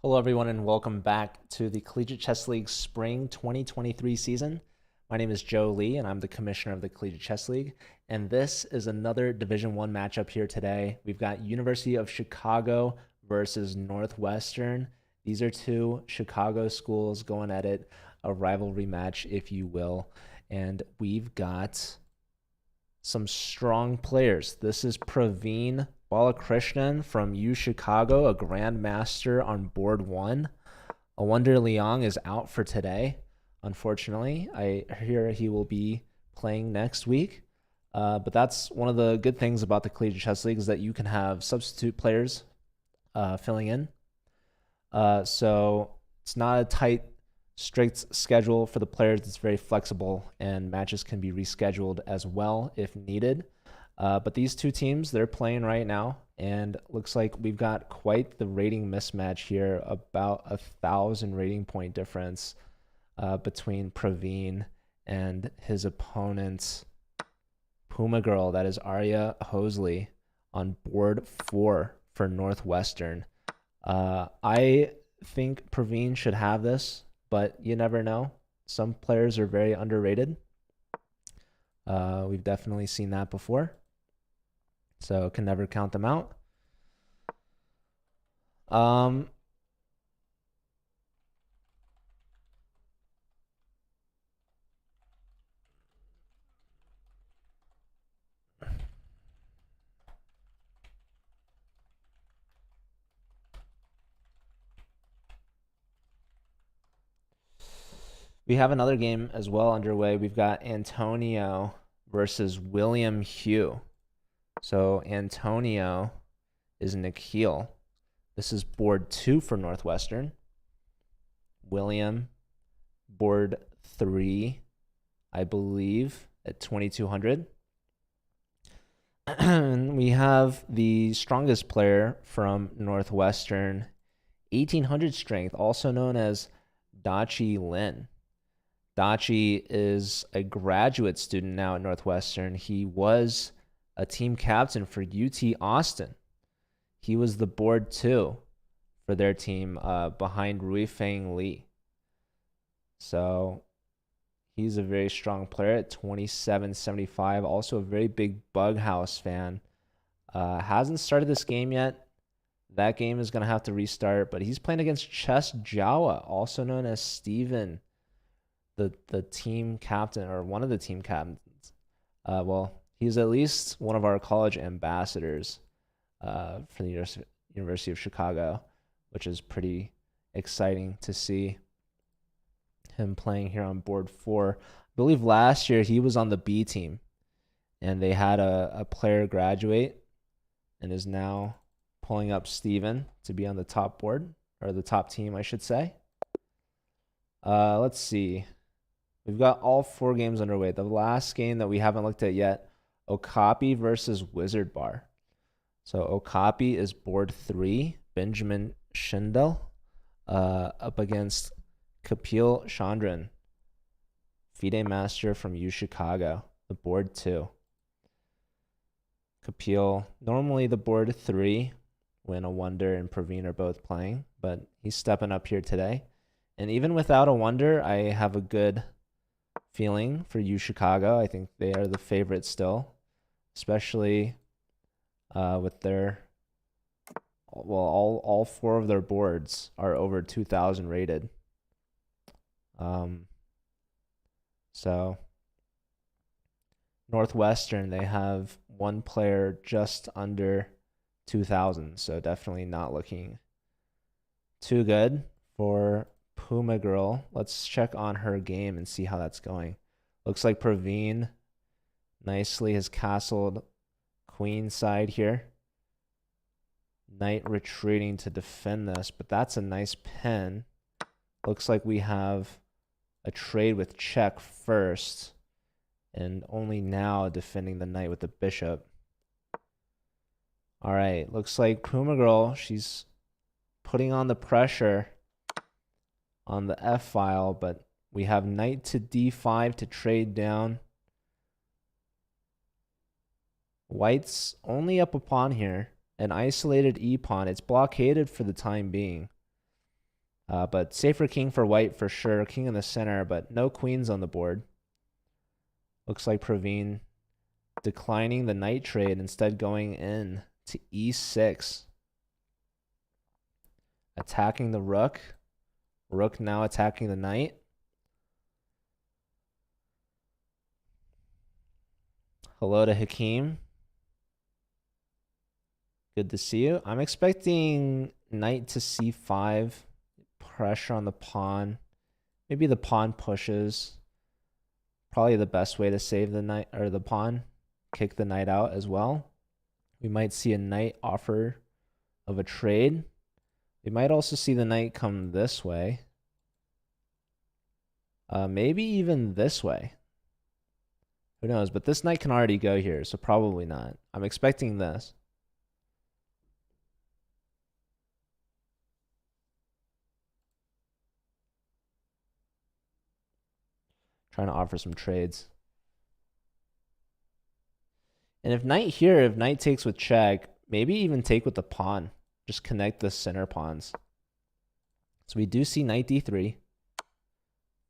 Hello, everyone, and welcome back to the Collegiate Chess League Spring 2023 season. My name is Joe Lee, and I'm the commissioner of the Collegiate Chess League. And this is another Division I matchup here today. We've got University of Chicago versus Northwestern. These are two Chicago schools going at it, a rivalry match, if you will. And we've got some strong players. This is Praveen Balakrishnan from UChicago, a grandmaster on board one. Awonder Liang is out for today, unfortunately. I hear he will be playing next week. But that's one of the good things about the Collegiate Chess League is that you can have substitute players filling in. So it's not a tight, strict schedule for the players. It's very flexible, and matches can be rescheduled as well if needed. But these two teams, they're playing right now, and looks like we've got quite the rating mismatch here, about 1,000 rating point difference between Praveen and his opponent, Puma Girl. That is Arya Hosley on board 4 for Northwestern. I think Praveen should have this, but you never know. Some players are very underrated. We've definitely seen that before. So can never count them out. We have another game as well underway. We've got Antonio versus William Hugh. So Antonio is Nikhil. This is board 2 for Northwestern. William, board 3, I believe, at 2,200. We have the strongest player from Northwestern, 1,800 strength, also known as Dachi Lin. Dachi is a graduate student now at Northwestern. He was a team captain for UT Austin. He was the board 2 for their team behind Rui Feng Li. So he's a very strong player at 2775. Also a very big Bughouse fan. Hasn't started this game yet. That game is going to have to restart, but he's playing against Chess Jawa, also known as Steven, the team captain, or one of the team captains. Well, he's at least one of our college ambassadors for the University of Chicago, which is pretty exciting to see him playing here on board 4. I believe last year he was on the B team, and they had a player graduate and is now pulling up Steven to be on the top board, or the top team, I should say. Let's see. We've got all 4 games underway. The last game that we haven't looked at yet, Okapi versus Wizard Bar. So Okapi is board 3, Benjamin Schindel, up against Kapil Chandran, FIDE Master from UChicago, the board 2. Kapil, normally the board 3 when Awonder and Praveen are both playing, but he's stepping up here today. And even without Awonder, I have a good feeling for UChicago. I think they are the favorite still, especially with their, well, all 4 of their boards are over 2,000 rated. So Northwestern, they have one player just under 2,000, so definitely not looking too good for Puma Girl. Let's check on her game and see how that's going. Looks like Praveen nicely has castled queen side here. Knight retreating to defend this, but that's a nice pin. Looks like we have a trade with check first, and only now defending the knight with the bishop. All right, looks like Puma Girl, she's putting on the pressure on the F file, but we have knight to D5 to trade down. White's only up a pawn here, an isolated e pawn. It's blockaded for the time being. But safer king for white for sure. King in the center, but no queens on the board. Looks like Praveen declining the knight trade, instead going in to e6. Attacking the rook. Rook now attacking the knight. Hello to Hakeem. Good to see you. I'm expecting knight to c5. Pressure on the pawn. Maybe the pawn pushes. Probably the best way to save the knight or the pawn. Kick the knight out as well. We might see a knight offer of a trade. We might also see the knight come this way. Maybe even this way. Who knows? But this knight can already go here, so probably not. I'm expecting this. Trying to offer some trades. And if knight here, if knight takes with check, maybe even take with the pawn. Just connect the center pawns. So we do see knight d3.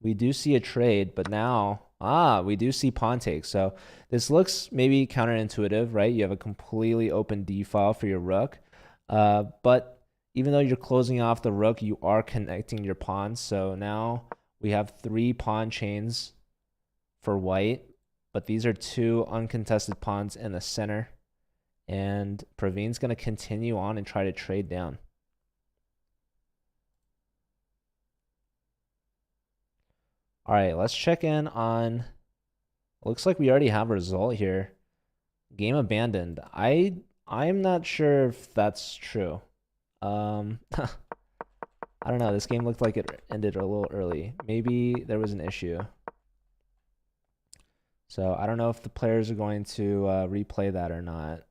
We do see a trade, but now, we do see pawn take. So this looks maybe counterintuitive, right? You have a completely open d file for your rook. But even though you're closing off the rook, you are connecting your pawns. So now we have 3 pawn chains for white, but these are 2 uncontested pawns in the center. And Praveen's going to continue on and try to trade down. All right, let's check in on, looks like we already have a result here. Game abandoned. I'm not sure if that's true. I don't know. This game looked like it ended a little early. Maybe there was an issue. So I don't know if the players are going to replay that or not.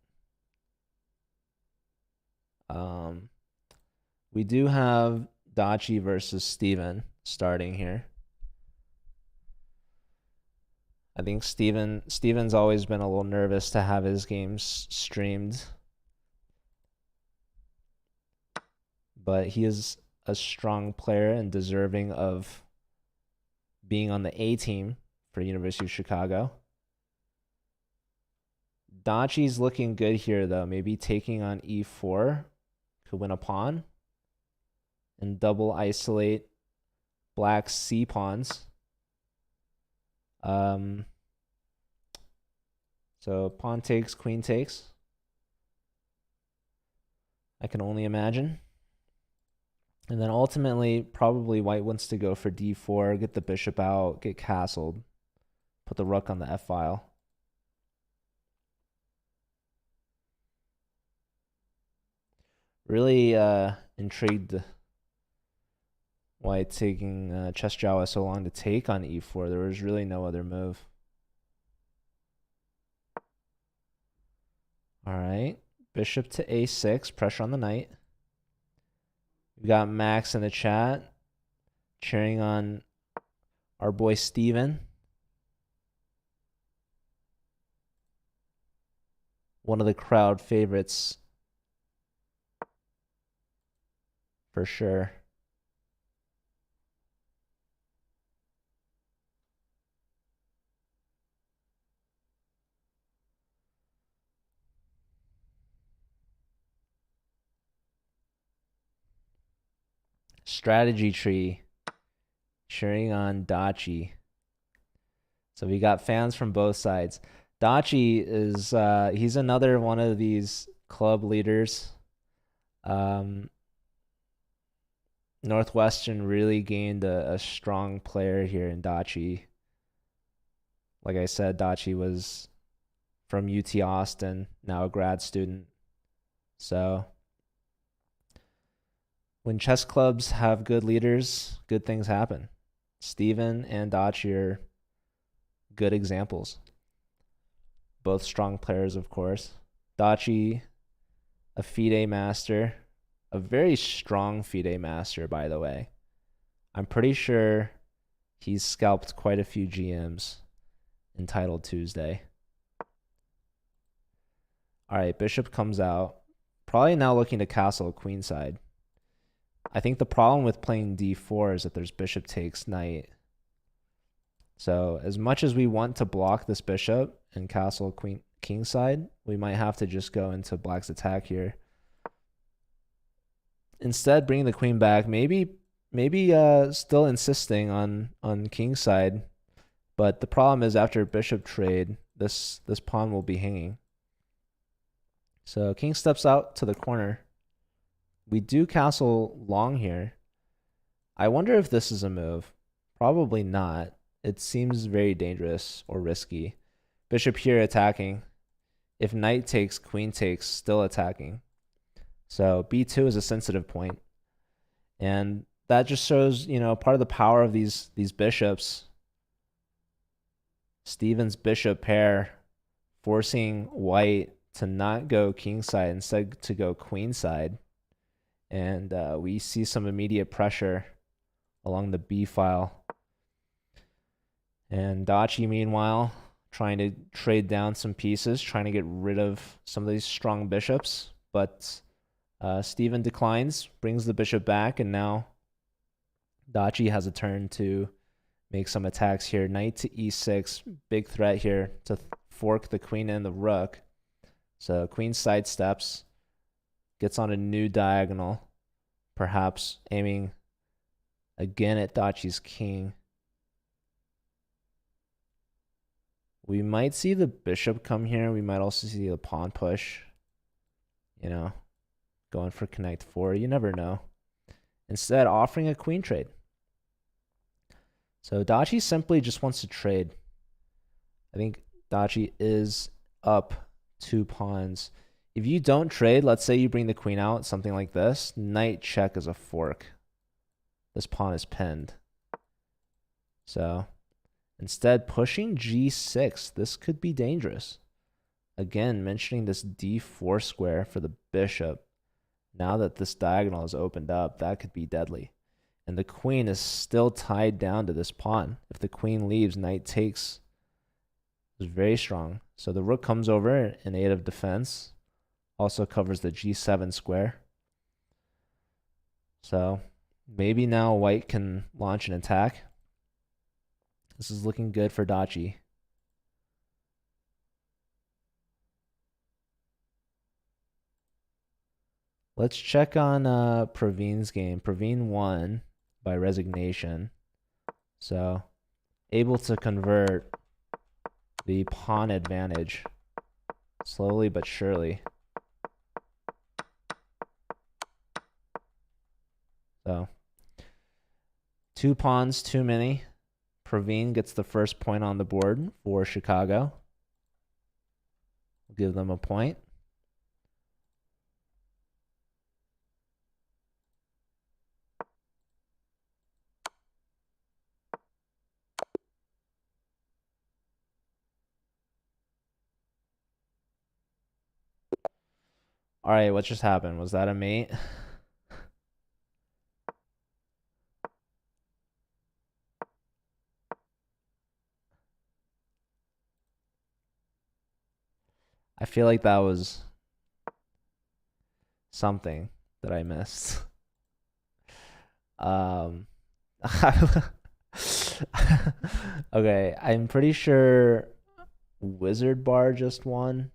We do have Dachi versus Steven starting here. I think Steven's always been a little nervous to have his games streamed. But he is a strong player and deserving of being on the A team for University of Chicago. Dachi's looking good here, though. Maybe taking on e4 could win a pawn and double isolate black's c pawns. So pawn takes, queen takes. I can only imagine. And then ultimately, probably white wants to go for d4, get the bishop out, get castled, put the rook on the f file. Really intrigued why it's taking Chess Jawa so long to take on e4. There was really no other move. All right, bishop to a6, pressure on the knight. We got Max in the chat cheering on our boy Steven. One of the crowd favorites for sure. Strategy tree cheering on Dachi. So we got fans from both sides. Dachi is he's another one of these club leaders. Northwestern really gained a strong player here in Dachi. Like I said, Dachi was from UT Austin, now a grad student. So when chess clubs have good leaders, good things happen. Steven and Dachi are good examples. Both strong players, of course. Dachi, a FIDE master, a very strong FIDE master, by the way. I'm pretty sure he's scalped quite a few GMs in Title Tuesday. All right, bishop comes out. Probably now looking to castle queenside. I think the problem with playing d4 is that there's bishop takes knight. So as much as we want to block this bishop and castle queen king side, we might have to just go into black's attack here. Instead, bringing the queen back, maybe still insisting on king side, but the problem is after bishop trade, this pawn will be hanging. So king steps out to the corner. We do castle long here. I wonder if this is a move. Probably not. It seems very dangerous or risky. Bishop here attacking. If knight takes, queen takes, still attacking. So b2 is a sensitive point. And that just shows, part of the power of these bishops. Stevens bishop pair forcing white to not go king side, instead to go queen side. And we see some immediate pressure along the b file. And Dachi, meanwhile, trying to trade down some pieces, trying to get rid of some of these strong bishops. But Steven declines, brings the bishop back, and now Dachi has a turn to make some attacks here. Knight to e6, big threat here to fork the queen and the rook. So queen sidesteps, gets on a new diagonal, perhaps aiming again at Dachi's king. We might see the bishop come here. We might also see the pawn push. Going for connect 4. You never know. Instead, offering a queen trade. So Dachi simply just wants to trade. I think Dachi is up 2 pawns. If you don't trade, let's say you bring the queen out, something like this, knight check is a fork. This pawn is pinned. So instead, pushing g6, this could be dangerous. Again, mentioning this d4 square for the bishop. Now that this diagonal is opened up, that could be deadly. And the queen is still tied down to this pawn. If the queen leaves, knight takes is very strong. So the rook comes over in aid of defense. Also covers the g7 square. So maybe now white can launch an attack. This is looking good for Dachi. Let's check on Praveen's game. Praveen won by resignation. So able to convert the pawn advantage slowly but surely. So 2 pawns too many. Praveen gets the first point on the board for Chicago. We'll give them a point. All right, what just happened? Was that a mate? I feel like that was something that I missed. Okay, I'm pretty sure Wizard Bar just won.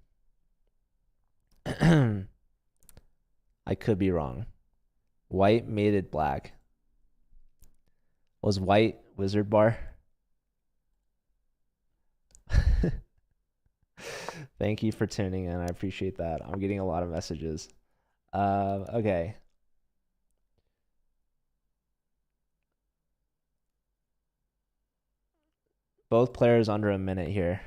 I could be wrong. White mated black. Was white Wizard Bar? Thank you for tuning in. I appreciate that. I'm getting a lot of messages. Okay. Both players under a minute here.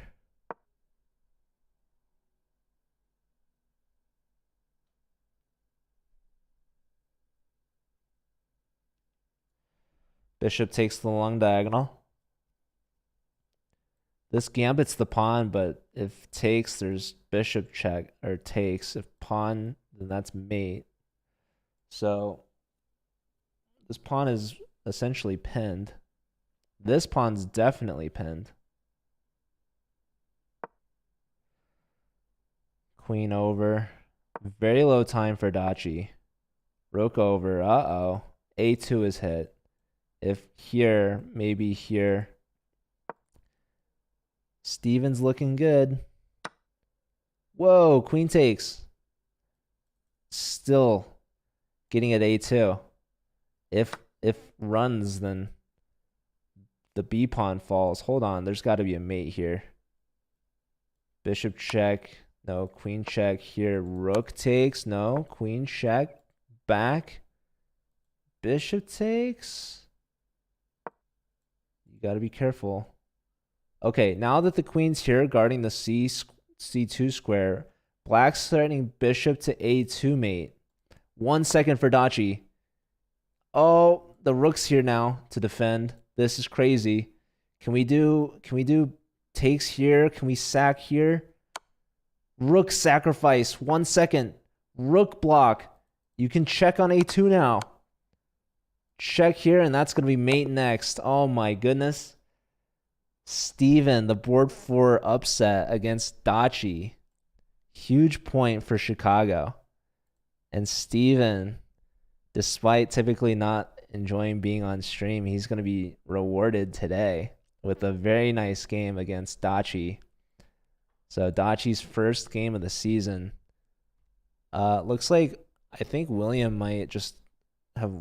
Bishop takes the long diagonal. This gambits the pawn, but if takes, there's bishop check, or takes. If pawn, then that's mate. So this pawn is essentially pinned. This pawn's definitely pinned. Queen over. Very low time for Dachi. Rook over. Uh-oh. A2 is hit. If here, maybe here. Steven's looking good. Whoa, queen takes. Still getting at A2. If runs, then the B pawn falls. Hold on, there's got to be a mate here. Bishop check. No, queen check here. Rook takes. No, queen check. Back. Bishop takes. You got to be careful. Okay, now that the queen's here guarding the C2 square, black's threatening bishop to A2 mate. 1 second for Dachi. Oh, the rook's here now to defend. This is crazy. Can we do takes here? Can we sack here? Rook sacrifice. 1 second. Rook block. You can check on A2 now. Check here, and that's going to be mate next. Oh my goodness. Steven, the board 4 upset against Dachi. Huge point for Chicago. And Steven, despite typically not enjoying being on stream, he's going to be rewarded today with a very nice game against Dachi. So Dachi's first game of the season. Looks like I think William might just have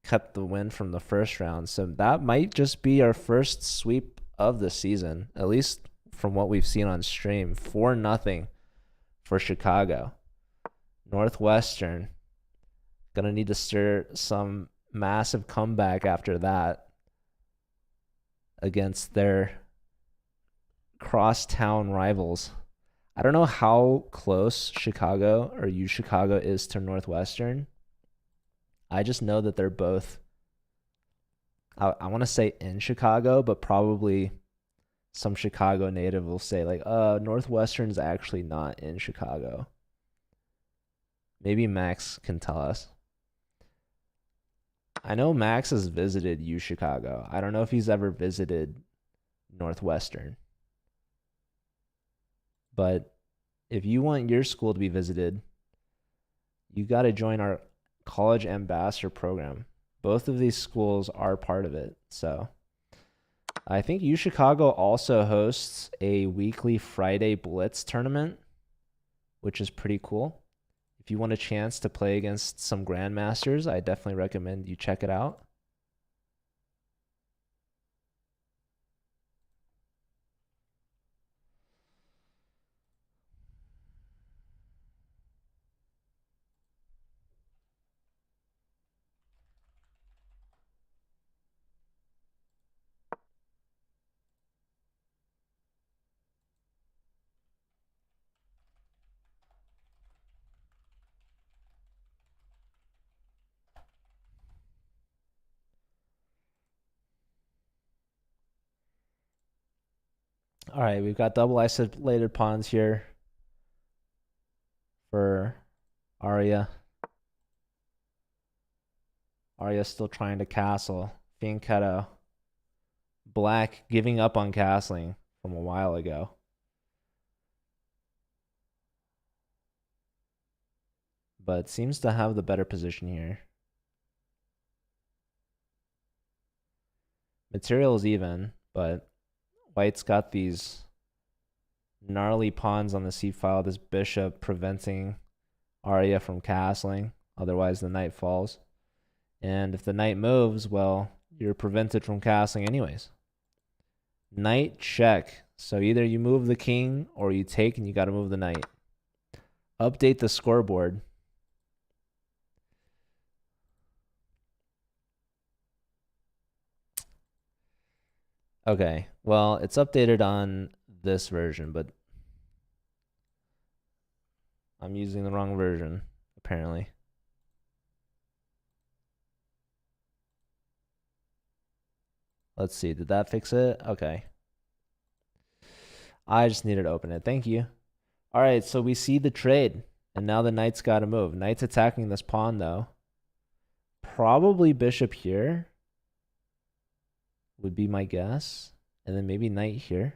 kept the win from the first round. So that might just be our first sweep of the season, at least from what we've seen on stream. 4-0 for Chicago. Northwestern gonna need to stir some massive comeback after that against their crosstown rivals. I don't know how close Chicago or UChicago is to Northwestern. I just know that they're both, I want to say in Chicago, but probably some Chicago native will say like, Northwestern's actually not in Chicago. Maybe Max can tell us. I know Max has visited UChicago. I don't know if he's ever visited Northwestern. But if you want your school to be visited, you got to join our college ambassador program. Both of these schools are part of it. So I think UChicago also hosts a weekly Friday Blitz tournament, which is pretty cool. If you want a chance to play against some grandmasters, I definitely recommend you check it out. All right, we've got double isolated pawns here for Arya. Arya's still trying to castle. Fianchetto. Black giving up on castling from a while ago. But seems to have the better position here. Material is even, but White's got these gnarly pawns on the c-file. This bishop preventing Arya from castling. Otherwise, the knight falls. And if the knight moves, well, you're prevented from castling anyways. Knight check. So either you move the king or you take and you got to move the knight. Update the scoreboard. Okay, well, it's updated on this version, but I'm using the wrong version, apparently. Let's see, did that fix it? Okay. I just needed to open it. Thank you. All right, so we see the trade, and now the knight's got to move. Knight's attacking this pawn, though. Probably bishop here would be my guess. And then maybe knight here.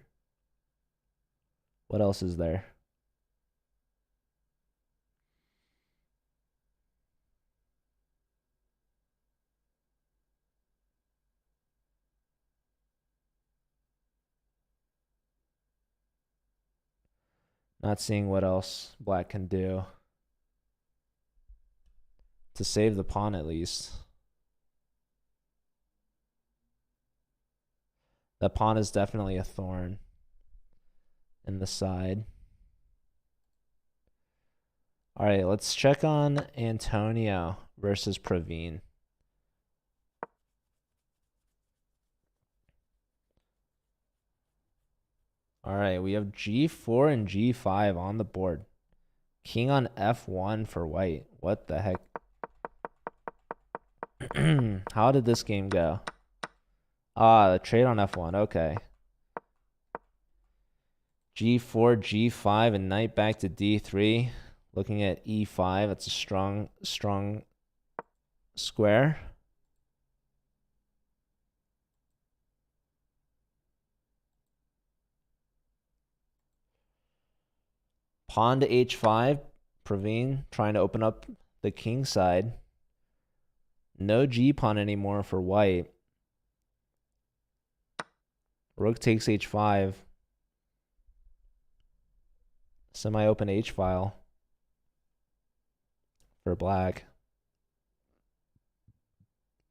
What else is there? Not seeing what else black can do to save the pawn at least. That pawn is definitely a thorn in the side. All right, let's check on Antonio versus Praveen. All right, we have G4 and G5 on the board. King on F1 for white. What the heck? How did this game go? Ah, the trade on F1. Okay. G4, G5, and knight back to D3. Looking at E5. That's a strong square. Pawn to H5. Praveen trying to open up the king side. No G pawn anymore for white. Rook takes H5. Semi-open H file for black.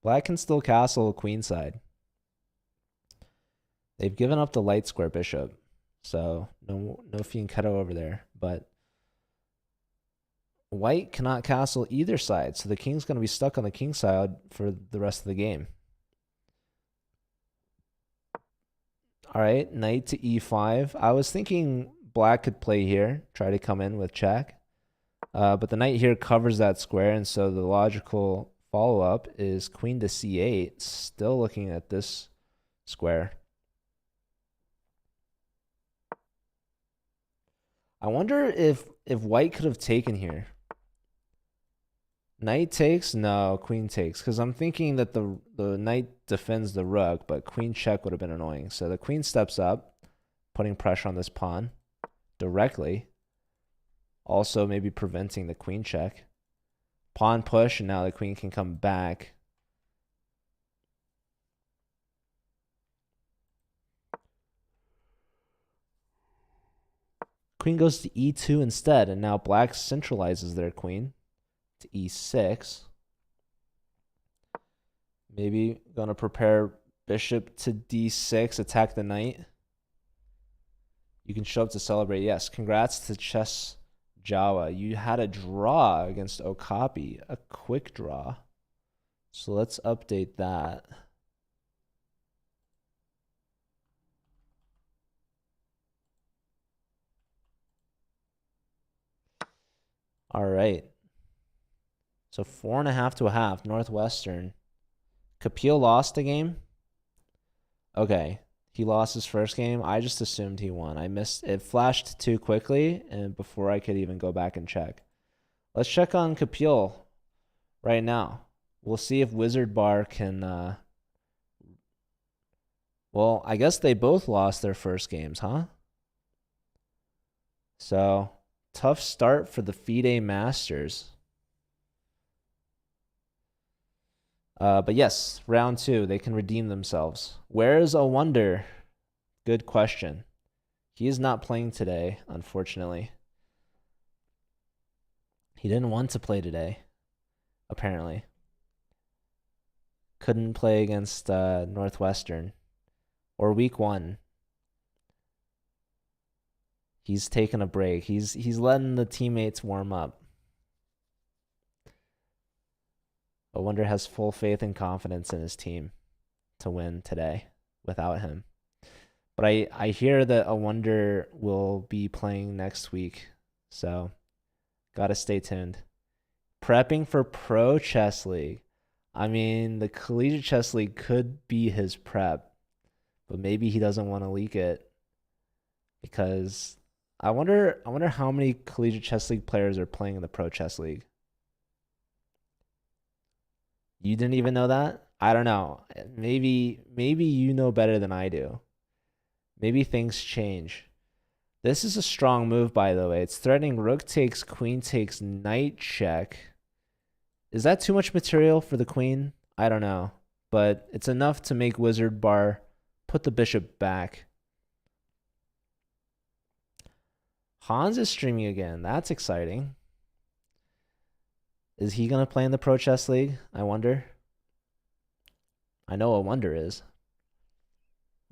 Black can still castle queenside. They've given up the light square bishop, so no fianchetto over there. But white cannot castle either side, so the king's going to be stuck on the king side for the rest of the game. All right, knight to E5. I was thinking black could play here, try to come in with check. But the knight here covers that square, and so the logical follow-up is queen to C8, still looking at this square. I wonder if white could have taken here. Knight takes? No, queen takes. Because I'm thinking that the knight defends the rook, but queen check would have been annoying. So the queen steps up, putting pressure on this pawn directly. Also maybe preventing the queen check. Pawn push, and now the queen can come back. Queen goes to E2 instead, and now black centralizes their queen to E6. Maybe gonna prepare bishop to D6, attack the knight. You can show up to celebrate. Yes, congrats to Chess Jawa. You had a draw against Okapi, a quick draw. So let's update that. All right. So 4.5 to a half, Northwestern. Kapil lost the game. Okay. He lost his first game. I just assumed he won. I missed it. Flashed too quickly and before I could even go back and check. Let's check on Kapil right now. We'll see if Wizard Bar can well, I guess they both lost their first games, huh? So, tough start for the FIDE Masters. But yes, round 2, they can redeem themselves. Where is A Wonder? Good question. He is not playing today, unfortunately. He didn't want to play today, apparently. Couldn't play against Northwestern or week 1. He's taking a break. He's letting the teammates warm up. A Wonder has full faith and confidence in his team to win today without him. But I hear that A Wonder will be playing next week, so gotta stay tuned. Prepping for Pro Chess League. I mean, the Collegiate Chess League could be his prep, but maybe he doesn't want to leak it because I wonder how many Collegiate Chess League players are playing in the Pro Chess League. You didn't even know that? I don't know. Maybe you know better than I do. Maybe things change. This is a strong move, by the way. It's threatening rook takes, queen takes, knight check. Is that too much material for the queen? I don't know. But it's enough to make Wizard Bar put the bishop back. Hans is streaming again. That's exciting. Is he going to play in the Pro Chess League? I wonder. I know a wonder is.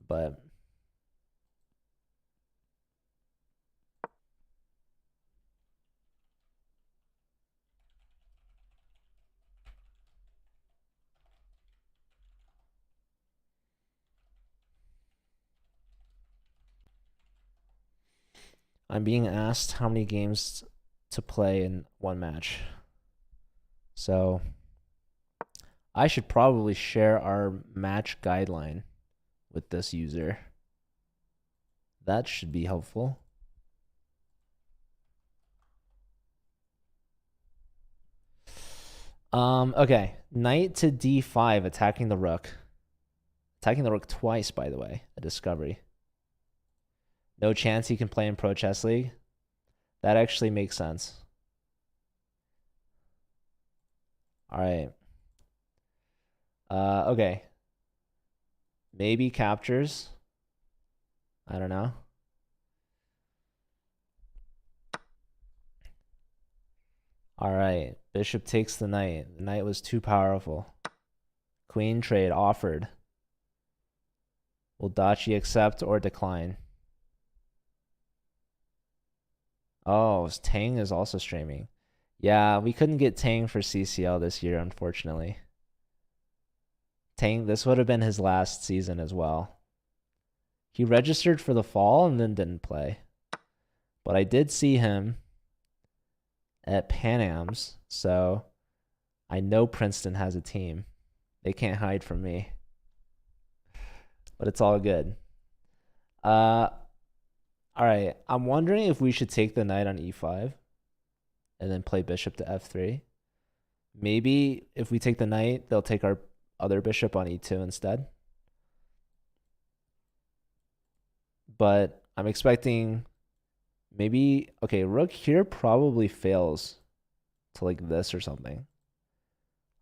But I'm being asked how many games to play in one match. So I should probably share our match guideline with this user. That should be helpful. Okay. Knight to d5, attacking the rook. Attacking the rook twice, by the way. A discovery. No chance he can play in Pro Chess League. That actually makes sense. All right. Okay. Maybe captures. I don't know. All right. Bishop takes the knight. The knight was too powerful. Queen trade offered. Will Dachi accept or decline? Oh, Tang is also streaming. Yeah, we couldn't get Tang for CCL this year, unfortunately. Tang, this would have been his last season as well. He registered for the fall and then didn't play. But I did see him at Pan Am's, so I know Princeton has a team. They can't hide from me. But it's all good. All right. I'm wondering if we should take the knight on e5 and then play bishop to f3. Maybe if we take the knight, they'll take our other bishop on e2 instead. But I'm expecting maybe, okay, rook here probably fails to like this or something.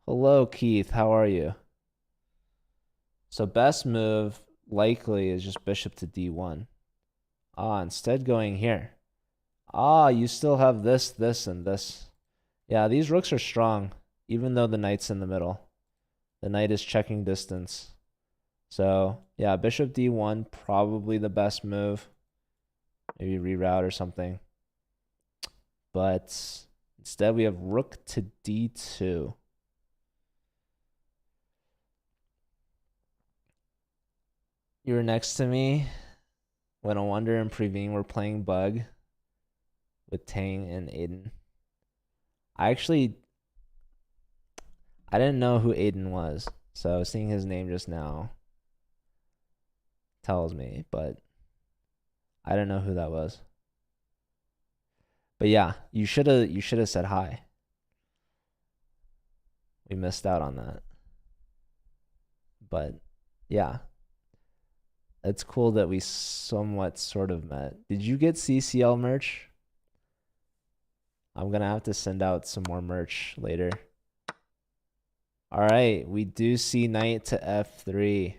Hello, Keith. How are you? So best move likely is just bishop to d1. Ah, instead going here. Ah, you still have this, this, and this. Yeah, these rooks are strong, even though the knight's in the middle. The knight is checking distance. So, yeah, bishop d1, probably the best move. Maybe reroute or something. But instead we have rook to d2. You were next to me when Wonder and Praveen were playing Bug with Tang and Aiden. I didn't know who Aiden was, so seeing his name just now tells me, but I didn't know who that was. But yeah, you should have said hi. We missed out on that. But yeah. It's cool that we somewhat sort of met. Did you get CCL merch? I'm gonna have to send out some more merch later. All right, we do see knight to f3,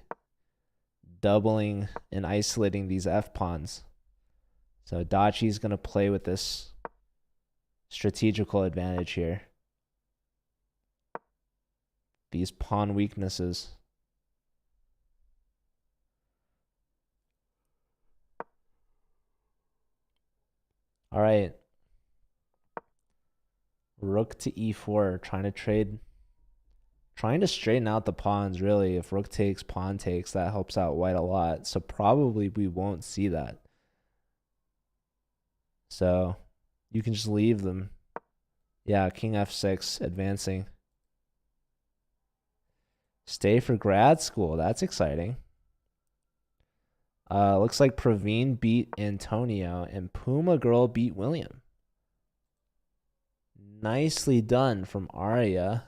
doubling and isolating these f pawns. So Dachi's gonna play with this strategical advantage here. These pawn weaknesses. All right. Rook to e4, trying to straighten out the pawns, really. If rook takes, pawn takes, that helps out white a lot. So probably we won't see that. So you can just leave them. Yeah, king f6, advancing. Stay for grad school. That's exciting. Looks like Praveen beat Antonio and Puma Girl beat William. Nicely done from Arya.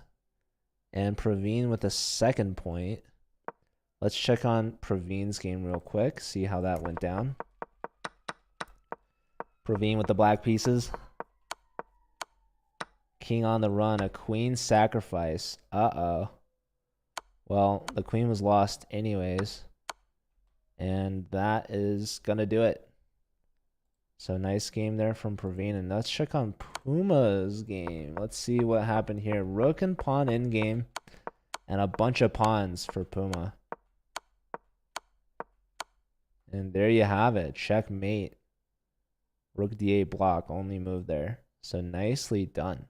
And Praveen with a second point. Let's check on Praveen's game real quick. See how that went down. Praveen with the black pieces. King on the run. A queen sacrifice. Uh-oh. Well, the queen was lost anyways. And that is going to do it. So nice game there from Praveen. And let's check on Puma's game. Let's see what happened here. Rook and pawn in game. And a bunch of pawns for Puma. And there you have it. Checkmate. Rook d8 block. Only move there. So nicely done.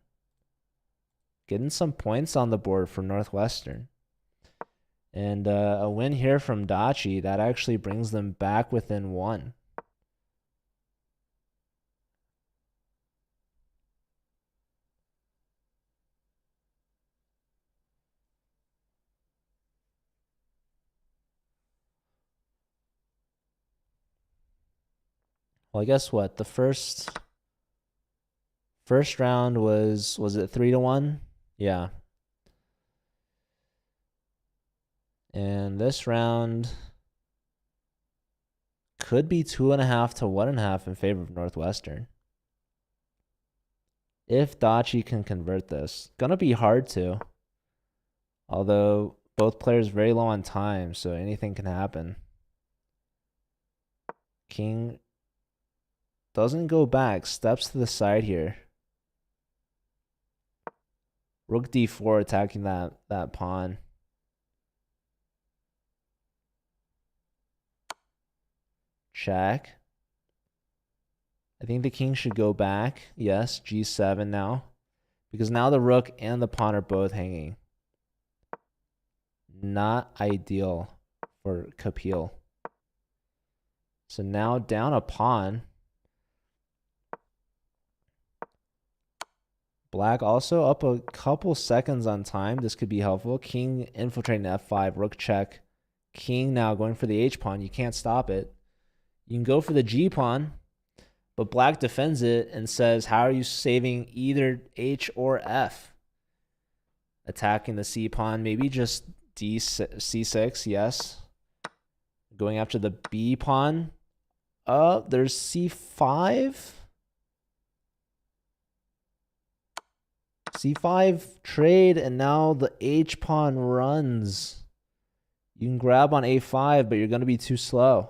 Getting some points on the board for Northwestern. And a win here from Dachi. That actually brings them back within 1. Well, guess what? The first round was it 3-1? Yeah. And this round could be 2.5 to 1.5 in favor of Northwestern. If Dachi can convert this. Gonna be hard to. Although both players very low on time, so anything can happen. King doesn't go back, steps to the side here. Rook d4 attacking that pawn. Check. I think the king should go back. Yes, g7 now. Because now the rook and the pawn are both hanging. Not ideal for Kapil. So now down a pawn. Black also up a couple seconds on time. This could be helpful. King infiltrating f5, rook check. King now going for the h pawn. You can't stop it. You can go for the g pawn, but black defends it and says, how are you saving either h or f? Attacking the c pawn, maybe just c6, yes. Going after the b pawn. There's c5. c5 trade, and now the h pawn runs. You can grab on a5, but you're going to be too slow.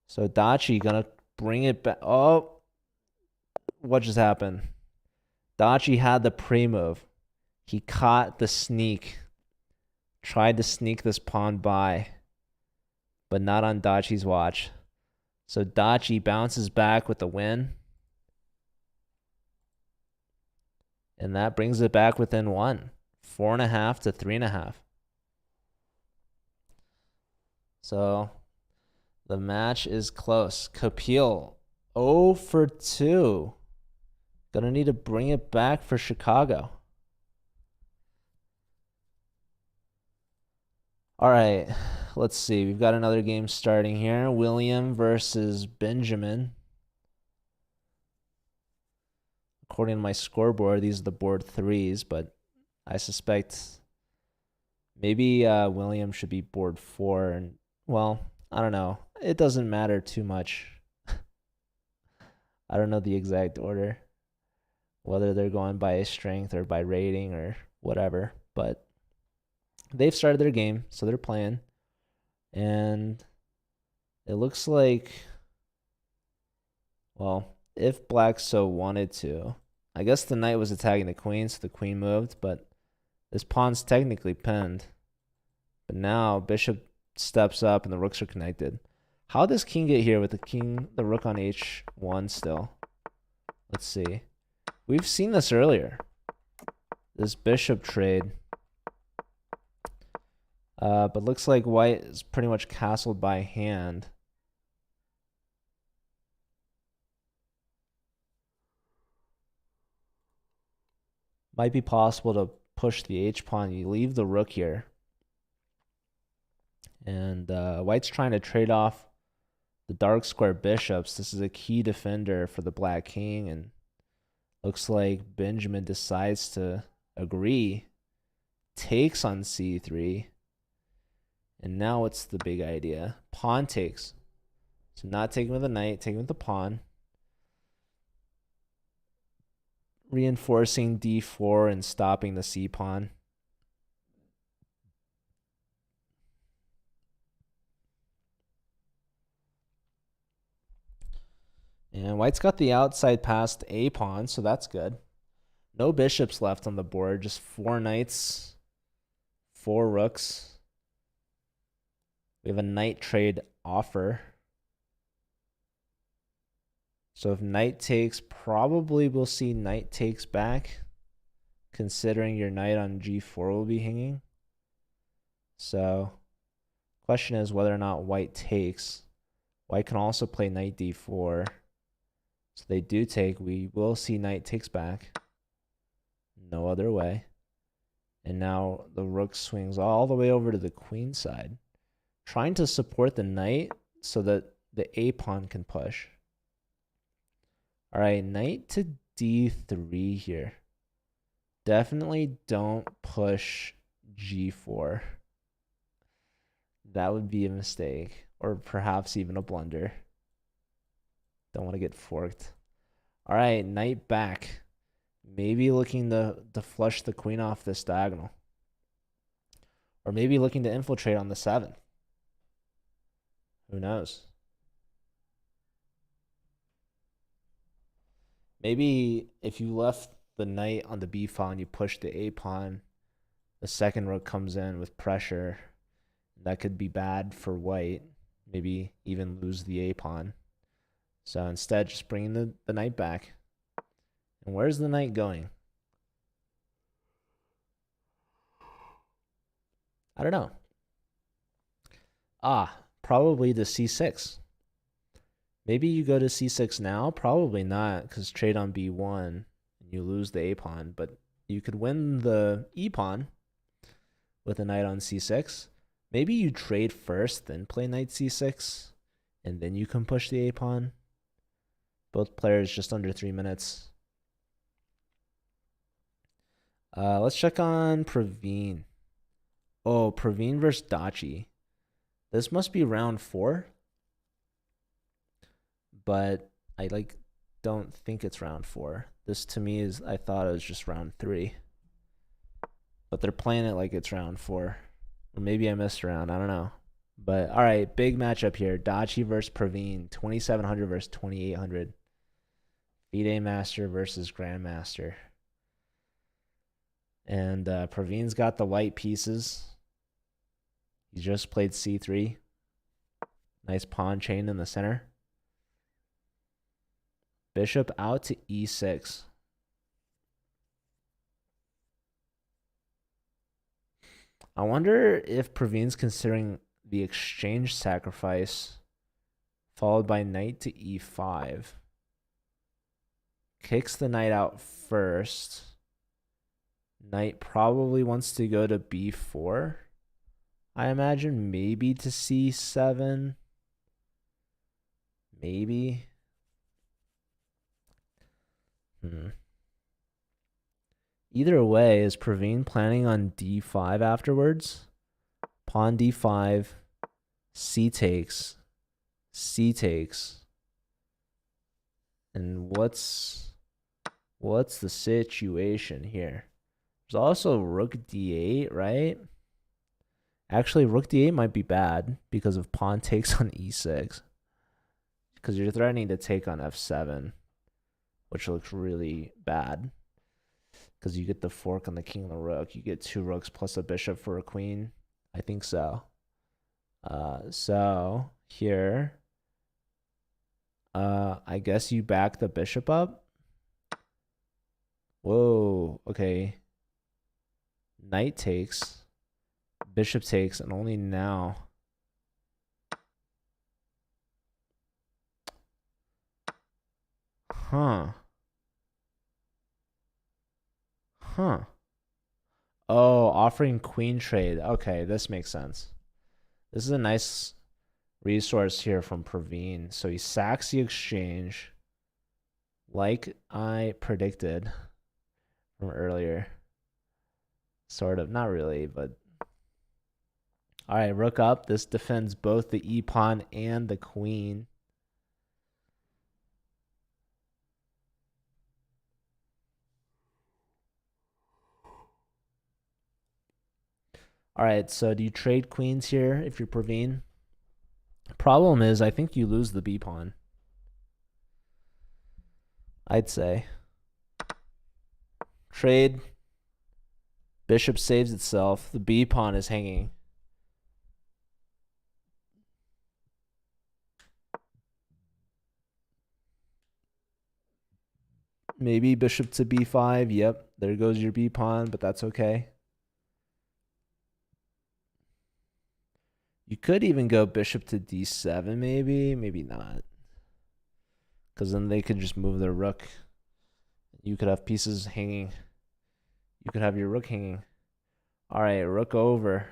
So Dachi gonna bring it back. Oh, what just happened? Dachi had the pre-move. He caught the sneak. Tried to sneak this pawn by, but not on Dachi's watch. So Dachi bounces back with the win. And that brings it back within 1. 4.5 to 3.5. So the match is close. Kapil, 0 for 2. Gonna need to bring it back for Chicago. All right, let's see. We've got another game starting here. William versus Benjamin. According to my scoreboard, these are the board 3s, but I suspect maybe William should be board 4. And, well, I don't know. It doesn't matter too much. I don't know the exact order, whether they're going by strength or by rating or whatever, but they've started their game, so they're playing. And it looks like, well, if black so wanted to, I guess the knight was attacking the queen, so the queen moved, but this pawn's technically pinned. But now bishop steps up and the rooks are connected. How does king get here with the rook on h1 still? Let's see. We've seen this earlier. This bishop trade. But looks like white is pretty much castled by hand. Might be possible to push the h-pawn. You leave the rook here. And white's trying to trade off the dark square bishops. This is a key defender for the black king. And looks like Benjamin decides to agree. Takes on c3. And now what's the big idea? Pawn takes. So not taking with the knight, taking with the pawn. Reinforcing d4 and stopping the c pawn. And white's got the outside past a pawn, so that's good. No bishops left on the board, just 4 knights, 4 rooks. We have a knight trade offer. So if knight takes, probably we'll see knight takes back, considering your knight on g4 will be hanging. So question is whether or not white takes. White can also play knight d4. So they do take. We will see knight takes back. No other way. And now the rook swings all the way over to the queen side, trying to support the knight so that the a pawn can push. All right, knight to d3 here. Definitely don't push g4. That would be a mistake, or perhaps even a blunder. Don't want to get forked. All right, knight back. Maybe looking to flush the queen off this diagonal. Or maybe looking to infiltrate on the 7. Who knows? Maybe if you left the knight on the b file and you push the a pawn, the second rook comes in with pressure. That could be bad for white. Maybe even lose the a pawn. So instead, just bringing the knight back. And where's the knight going? I don't know. Probably to c6. Maybe you go to c6 now. Probably not, because trade on b1 and you lose the a pawn. But you could win the e pawn with a knight on c6. Maybe you trade first, then play knight c6, and then you can push the a pawn. Both players just under 3 minutes. Let's check on Praveen. Oh, Praveen versus Dachi. This must be round 4. But I don't think it's round 4. This to me is, I thought it was just round 3. But they're playing it like it's round 4. Or maybe I missed a round, I don't know. But all right, big matchup here. Dachi versus Praveen, 2700 versus 2800. FIDE Master versus Grandmaster. And Praveen's got the white pieces. He just played c3. Nice pawn chain in the center. Bishop out to e6. I wonder if Praveen's considering the exchange sacrifice followed by knight to e5. Kicks the knight out first. Knight probably wants to go to b4. I imagine maybe to c7. Maybe. Either way, is Praveen planning on d5 afterwards? Pawn d5, c takes, c takes. And what's the situation here? There's also rook d8, right? Actually, rook d8 might be bad because of pawn takes on e6. Because you're threatening to take on f7, which looks really bad. Because you get the fork on the king and the rook. You get 2 rooks plus a bishop for a queen. I think so. So here, I guess you back the bishop up. Whoa, okay. Knight takes, bishop takes, and only now. Huh. Oh, offering queen trade. Okay, this makes sense. This is a nice resource here from Praveen. So he sacks the exchange like I predicted from earlier. Sort of. Not really, but... All right, rook up. This defends both the e-pawn and the queen. All right, so do you trade queens here if you're Praveen? Problem is, I think you lose the b-pawn. I'd say. Trade. Bishop saves itself. The B pawn is hanging. Maybe bishop to b5. Yep, there goes your b pawn, but that's okay. You could even go bishop to d7, maybe. Maybe not. Because then they could just move their rook. You could have pieces hanging. You could have your rook hanging. All right, rook over.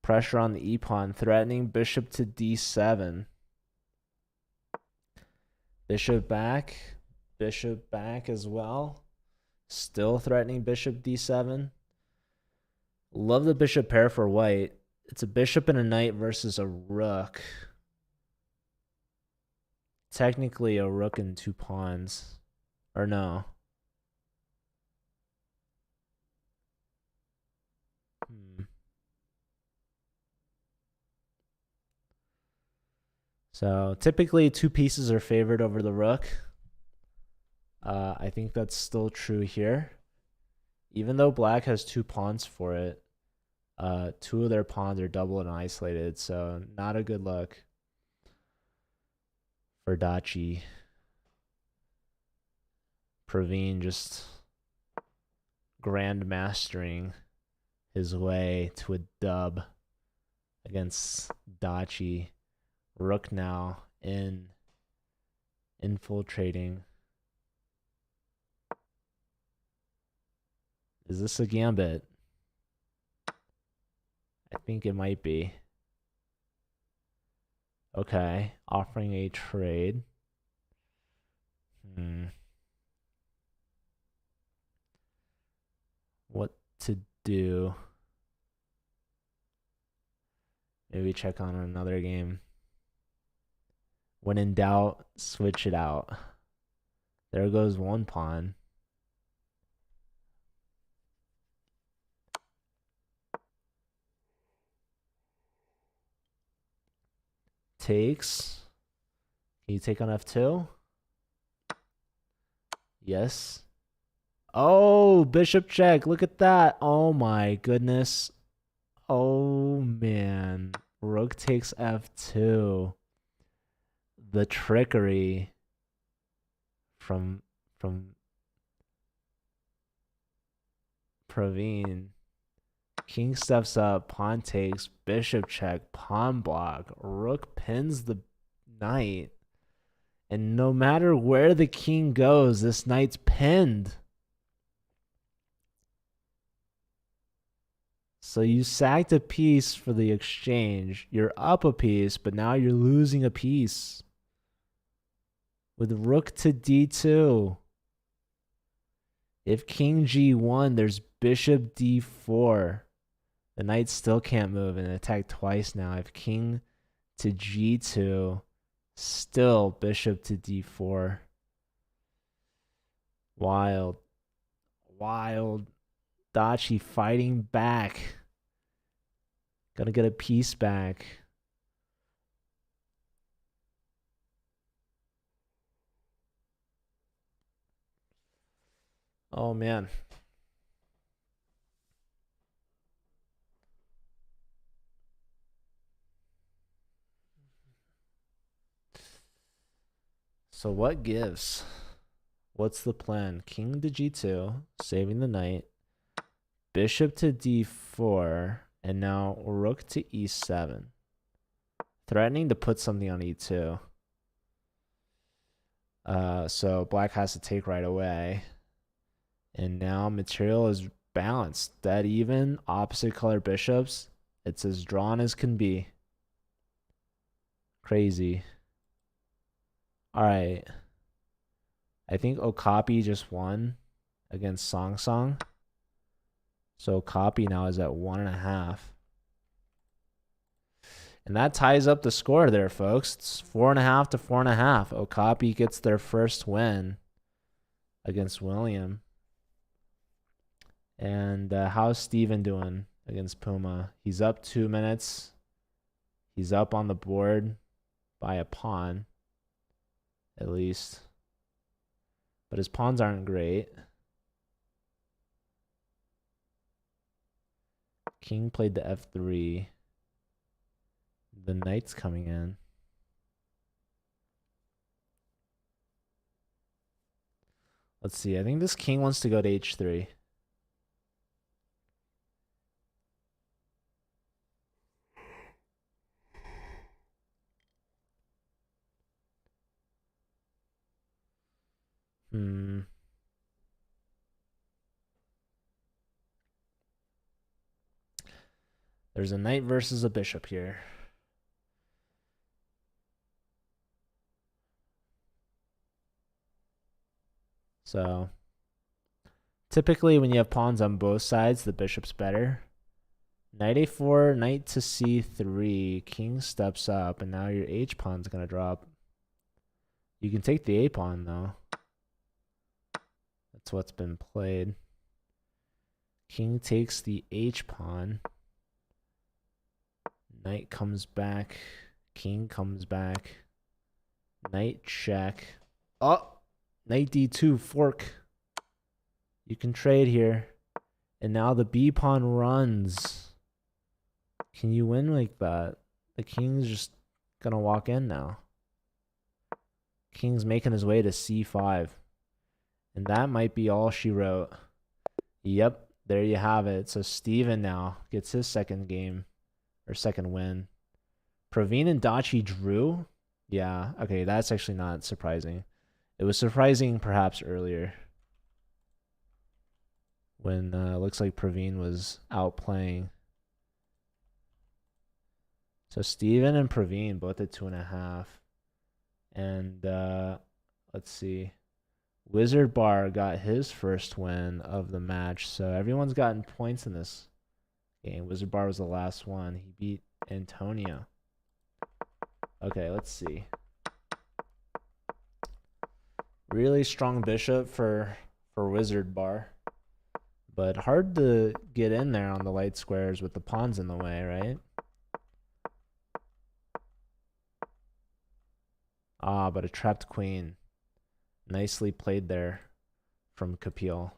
Pressure on the e-pawn, threatening bishop to d7. Bishop back as well. Still threatening bishop d7. Love the bishop pair for white. It's a bishop and a knight versus a rook. Technically a rook and two pawns. Or no. So typically two pieces are favored over the rook. I think that's still true here. Even though black has two pawns for it, two of their pawns are double and isolated, so not a good look for Dachi. Praveen just grand mastering his way to a dub against Dachi. Rook now infiltrating. Is this a gambit? I think it might be. Okay, offering a trade. What to do? Maybe check on another game. When in doubt, switch it out. There goes one pawn. Takes. Can you take on f2? Yes. Oh, bishop check. Look at that. Oh my goodness. Oh man. Rook takes f2. The trickery from Praveen. King steps up, pawn takes, bishop check, pawn block, rook pins the knight. And no matter where the king goes, this knight's pinned. So you sacked a piece for the exchange. You're up a piece, but now you're losing a piece. With rook to d2. If king g1, there's bishop d4. The knight still can't move and attack twice now. If king to g2, still bishop to d4. Wild. Dachi fighting back. Gonna get a piece back. Oh man. So what gives? What's the plan? King to g2, saving the knight. Bishop to d4, and now rook to e7. Threatening to put something on e2. So black has to take right away. And now material is balanced. Dead even, opposite color bishops. It's as drawn as can be. Crazy. Alright. I think Okapi just won against Song Song. So Okapi now is at 1.5. And that ties up the score there, folks. It's 4.5 to 4.5. Okapi gets their first win against William. And how's Steven doing against Puma? He's up 2 minutes. He's up on the board by a pawn, at least. but his pawns aren't great. King played the f3. The knight's coming in. Let's see. I think this king wants to go to h3. There's a knight versus a bishop here. So typically when you have pawns on both sides, the bishop's better. Knight a4, knight to c3, king steps up, and now your h pawn's going to drop. You can take the a pawn, though. That's what's been played. King takes the h pawn. Knight comes back. King comes back. Knight check. Oh! Knight d2, fork. You can trade here. And now the b pawn runs. Can you win like that? The king's just gonna walk in now. King's making his way to c5. And that might be all she wrote. Yep, there you have it. So Steven now gets his second game, or second win. Praveen and Dachi drew? Yeah, okay, that's actually not surprising. It was surprising perhaps earlier when it looks like Praveen was out playing. So Steven and Praveen both at 2.5. And let's see. Wizard Bar got his first win of the match. So everyone's gotten points in this game. Wizard Bar was the last one. He beat Antonio. Okay, let's see. Really strong bishop for Wizard Bar. But hard to get in there on the light squares with the pawns in the way, right? Ah, but a trapped queen. Nicely played there from Kapil.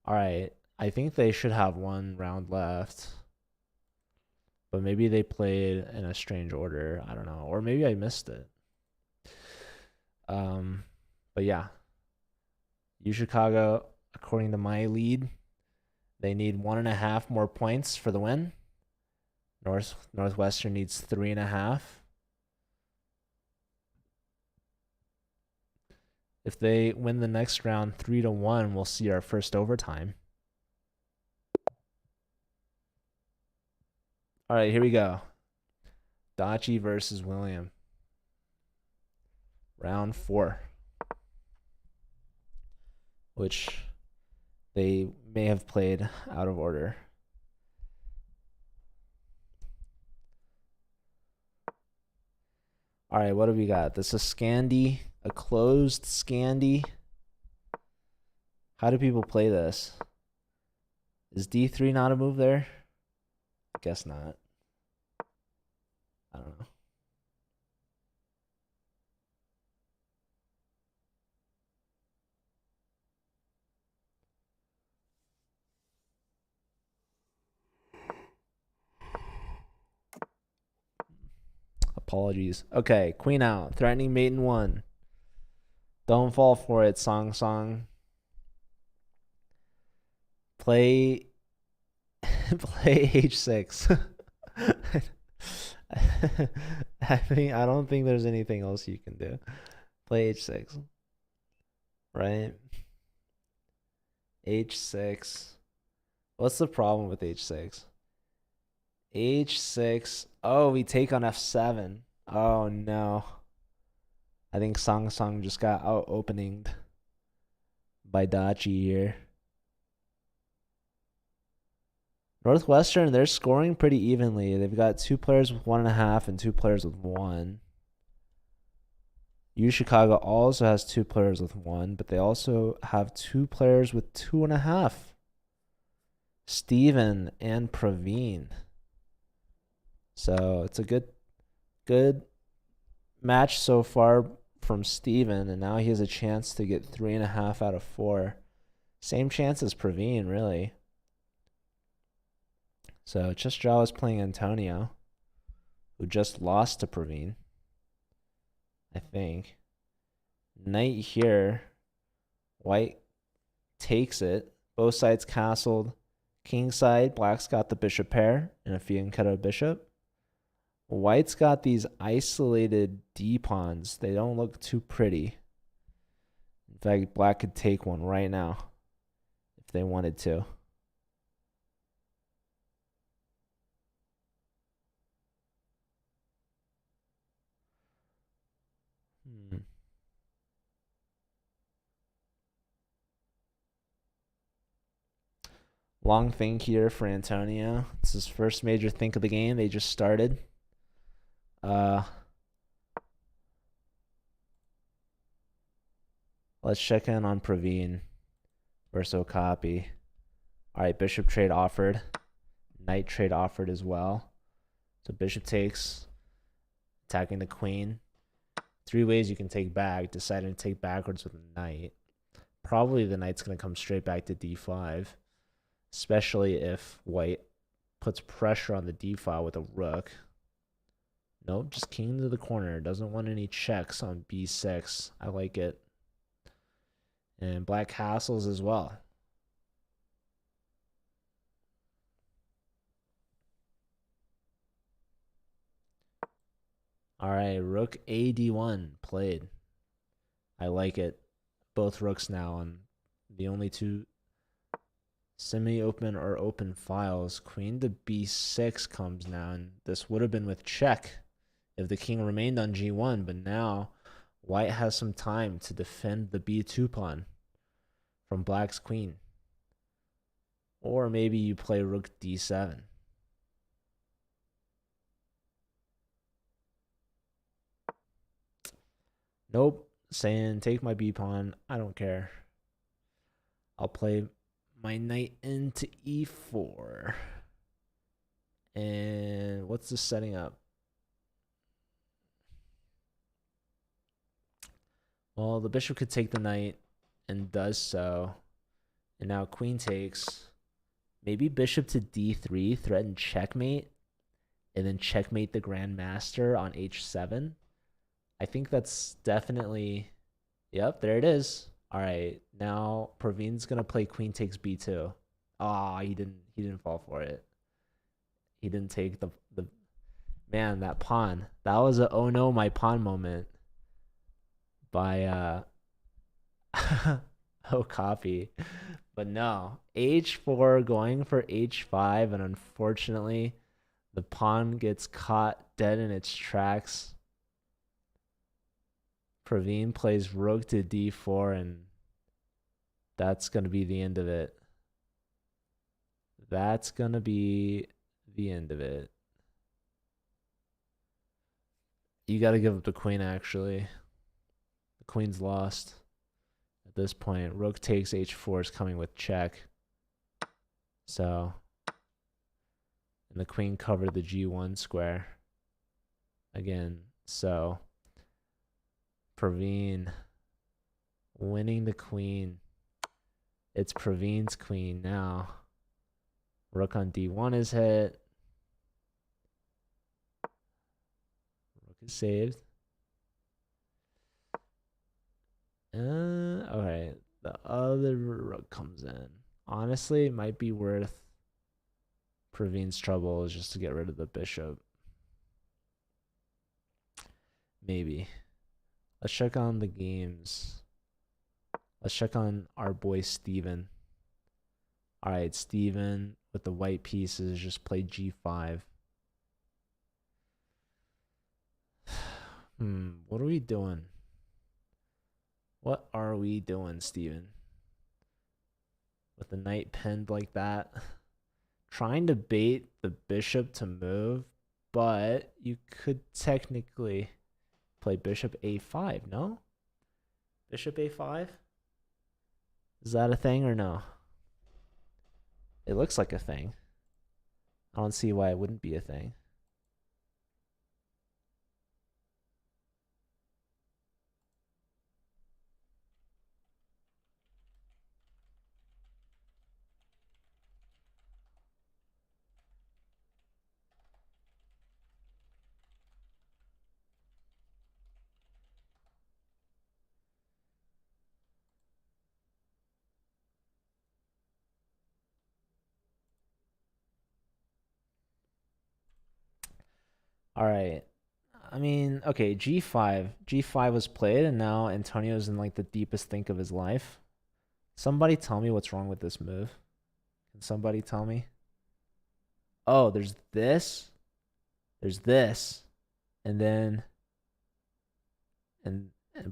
Alright, I think they should have one round left. But maybe they played in a strange order. I don't know. Or maybe I missed it. But yeah. UChicago, according to my lead, they need 1.5 more points for the win. Northwestern needs 3.5. If they win the next round 3-1, we'll see our first overtime. All right, here we go. Dachi versus William. Round 4. Which they may have played out of order. All right, what do we got? This is Scandi, a closed Scandi. How do people play this? Is d3 not a move there? I guess not. I don't know. Apologies. Okay, queen out. Threatening mate in 1. Don't fall for it, Song. Play h6. I don't think there's anything else you can do. Play h6. Right? h6. What's the problem with h6? h6. Oh, we take on f7. Oh no. I think Song just got out openinged by Dachi here. Northwestern, they're scoring pretty evenly. They've got 2 players with 1.5 and 2 players with 1. UChicago also has 2 players with 1, but they also have 2 players with 2.5. Steven and Praveen. So it's a good match so far from Steven, and now he has a chance to get 3.5 out of 4. Same chance as Praveen, really. So Chistraw is playing Antonio, who just lost to Praveen, I think. Knight here. White takes it. Both sides castled. King side, black's got the bishop pair and a fianchetto bishop. White's got these isolated d-pawns. They don't look too pretty. In fact, black could take one right now if they wanted to. Long think here for Antonio. It's his first major think of the game. They just started. Let's check in on Praveen versus Okapi. All right, bishop trade offered. Knight trade offered as well. So bishop takes, attacking the queen. 3 ways you can take back. Deciding to take backwards with a knight. Probably the knight's going to come straight back to d5, especially if white puts pressure on the d file with a rook. Nope, just king to the corner. Doesn't want any checks on b6. I like it. And black castles as well. All right, rook a d1 played. I like it. Both rooks now on the only 2 semi-open or open files. Queen to b6 comes now, and this would have been with check if the king remained on g1, but now white has some time to defend the b2 pawn from black's queen. Or maybe you play rook d7. Nope, saying take my b pawn. I don't care. I'll play my knight into e4. And what's this setting up? Well, the bishop could take the knight and does so. And now queen takes. Maybe bishop to d3, threaten checkmate, and then checkmate the grandmaster on h7. I think that's definitely... Yep, there it is. All right, now Praveen's gonna play queen takes b2. Ah, he didn't fall for it. He didn't take the man, that pawn. That was a oh no my pawn moment by Okapi. But no, h4 going for h5, and unfortunately the pawn gets caught dead in its tracks. Praveen plays rook to d4, and that's going to be the end of it. That's going to be the end of it. You got to give up the queen, actually. The queen's lost at this point. Rook takes h4 is coming with check. So, and the queen covered the g1 square again. So, Praveen winning the queen. It's Praveen's queen now. Rook on d1 is hit. Rook is saved. Alright. The other rook comes in. Honestly, it might be worth Praveen's trouble just to get rid of the bishop. Maybe. Let's check on the games. Let's check on our boy Steven. Alright, Steven with the white pieces just played g5. What are we doing? What are we doing, Steven? With the knight pinned like that. Trying to bait the bishop to move, but you could technically play bishop a5, no? Bishop a5? Is that a thing or no? It looks like a thing. I don't see why it wouldn't be a thing. All right. I mean, okay, G5. G5 was played, and now Antonio's in like the deepest think of his life. Somebody tell me what's wrong with this move. Can somebody tell me? Oh, there's this. There's this. And then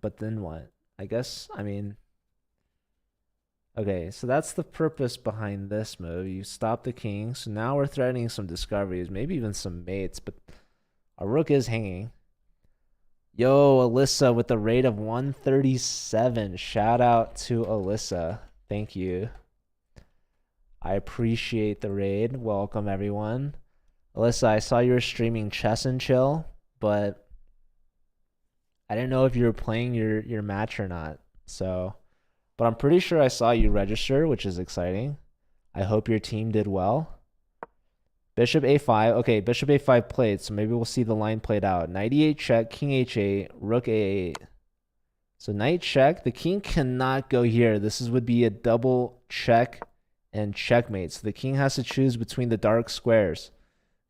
but then what? I guess, I mean, okay, so that's the purpose behind this move. You stop the king. So now we're threatening some discoveries, maybe even some mates, but our rook is hanging. Yo, Alyssa with the rate of 137. Shout out to Alyssa. Thank you. I appreciate the raid. Welcome, everyone. Alyssa, I saw you were streaming Chess and Chill, but I didn't know if you were playing your match or not. So, but I'm pretty sure I saw you register, which is exciting. I hope your team did well. Bishop a5. Okay, bishop a5 played, so maybe we'll see the line played out. Knight e8 check, king h8, rook a8. So knight check. The king cannot go here. Would be a double check and checkmate. So the king has to choose between the dark squares.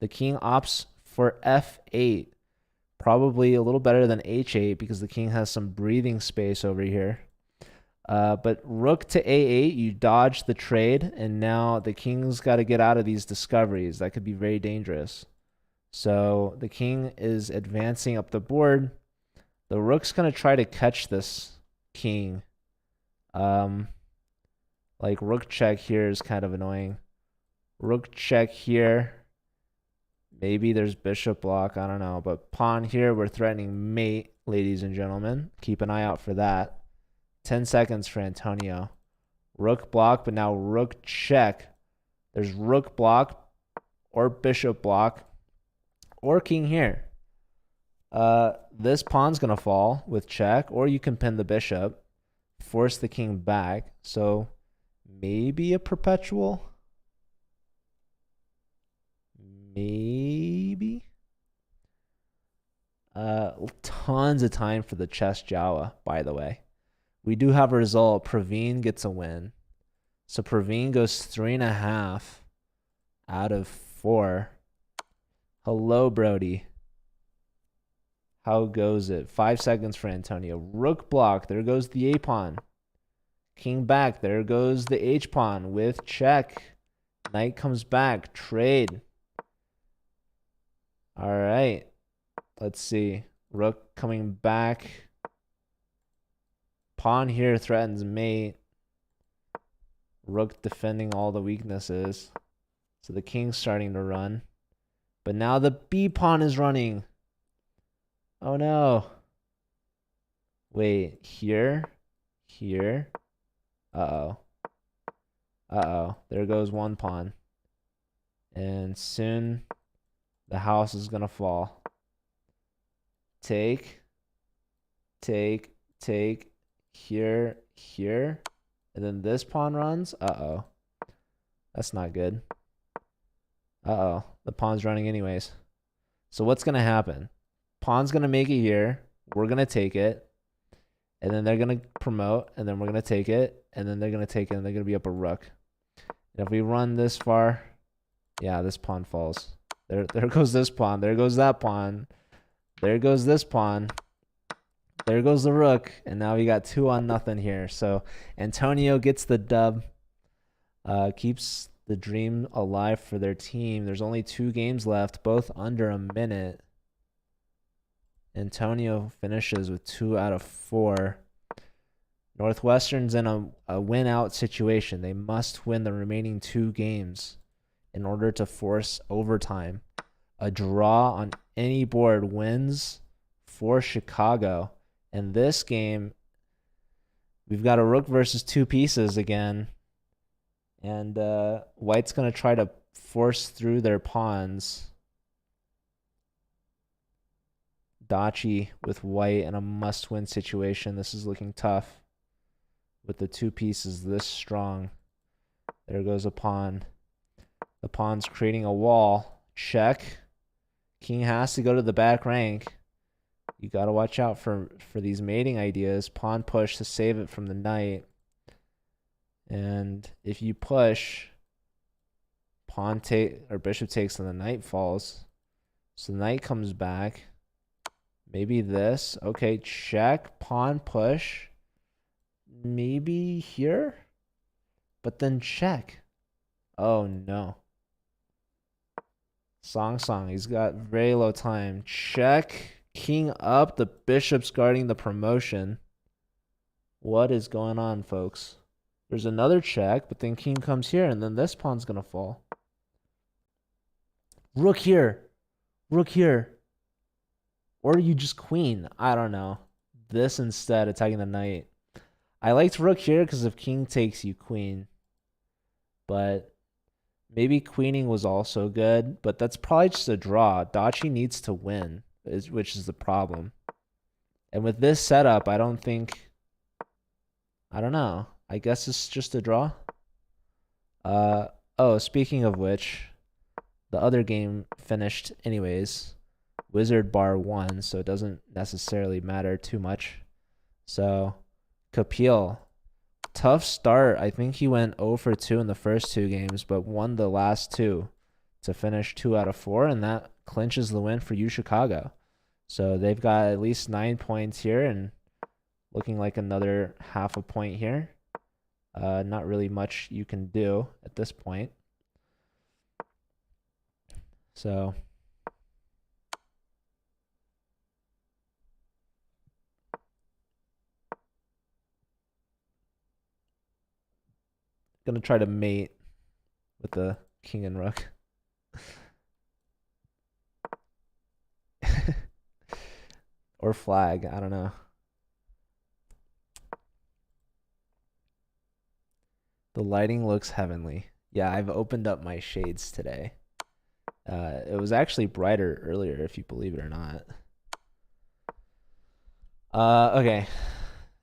The king opts for f8. Probably a little better than h8 because the king has some breathing space over here. But rook to a8, you dodge the trade, and now the king's got to get out of these discoveries. That could be very dangerous. So the king is advancing up the board. The rook's going to try to catch this king. Like rook check here is kind of annoying. Rook check here. Maybe there's bishop block. I don't know. But pawn here, we're threatening mate, ladies and gentlemen. Keep an eye out for that. 10 seconds for Antonio. Rook block, but now rook check. There's rook block or bishop block or king here. This pawn's going to fall with check, or you can pin the bishop, force the king back. So maybe a perpetual. Maybe. Tons of time for the chess Jawa, by the way. We do have a result. Praveen gets a win. So Praveen goes 3.5 out of 4. Hello, Brody. How goes it? 5 seconds for Antonio. Rook block. There goes the A pawn. King back. There goes the H pawn with check. Knight comes back. Trade. All right. Let's see. Rook coming back. Pawn here threatens mate. Rook defending all the weaknesses. So the king's starting to run. But now the B pawn is running. Oh no. Wait, here? Here? Uh-oh. Uh-oh. There goes one pawn. And soon the house is going to fall. Take. Take. Take. Here. Here. And then this pawn runs. Uh-oh. That's not good. Uh-oh. The pawn's running anyways. So what's going to happen? Pawn's going to make it here. We're going to take it. And then they're going to promote. And then we're going to take it. And then they're going to take it. And they're going to be up a rook. And if we run this far, yeah, this pawn falls. There goes this pawn. There goes that pawn. There goes this pawn. There goes the rook. And now we got 2-0 here. So Antonio gets the dub. Keeps the dream alive for their team. There's only 2 games left, both under a minute. Antonio finishes with 2 out of 4. Northwestern's in a win-out situation. They must win the remaining 2 games in order to force overtime. A draw on any board wins for Chicago. And this game, we've got a rook versus 2 pieces again. And White's going to try to force through their pawns. Dachi with White in a must-win situation. This is looking tough with the 2 pieces this strong. There goes a pawn. The pawn's creating a wall. Check. King has to go to the back rank. You got to watch out for these mating ideas. Pawn push to save it from the knight. And if you push, bishop takes and the knight falls. So the knight comes back. Maybe this. Okay, check, pawn push. Maybe here? But then check. Oh no. Song. He's got very low time. Check. King up. The bishop's guarding the promotion. What is going on, folks? There's another check, but then king comes here, and then this pawn's gonna fall. Rook here. Rook here. Or you just queen. I don't know. This instead, attacking the knight. I liked rook here because if king takes, you queen. But maybe queening was also good. But that's probably just a draw. Dachi needs to win, which is the problem. And with this setup, I don't think... I don't know. I guess it's just a draw. Oh, speaking of which, the other game finished anyways. Wizard bar won, so it doesn't necessarily matter too much. So, Kapil, tough start. I think he went 0 for 2 in the first 2 games, but won the last 2 to finish 2 out of 4, and that clinches the win for UChicago. So they've got at least 9 points here, and looking like another half a point here. Not really much you can do at this point. So gonna try to mate with the king and rook. Or flag, I don't know. The lighting looks heavenly. Yeah, I've opened up my shades today. It was actually brighter earlier, if you believe it or not. Okay.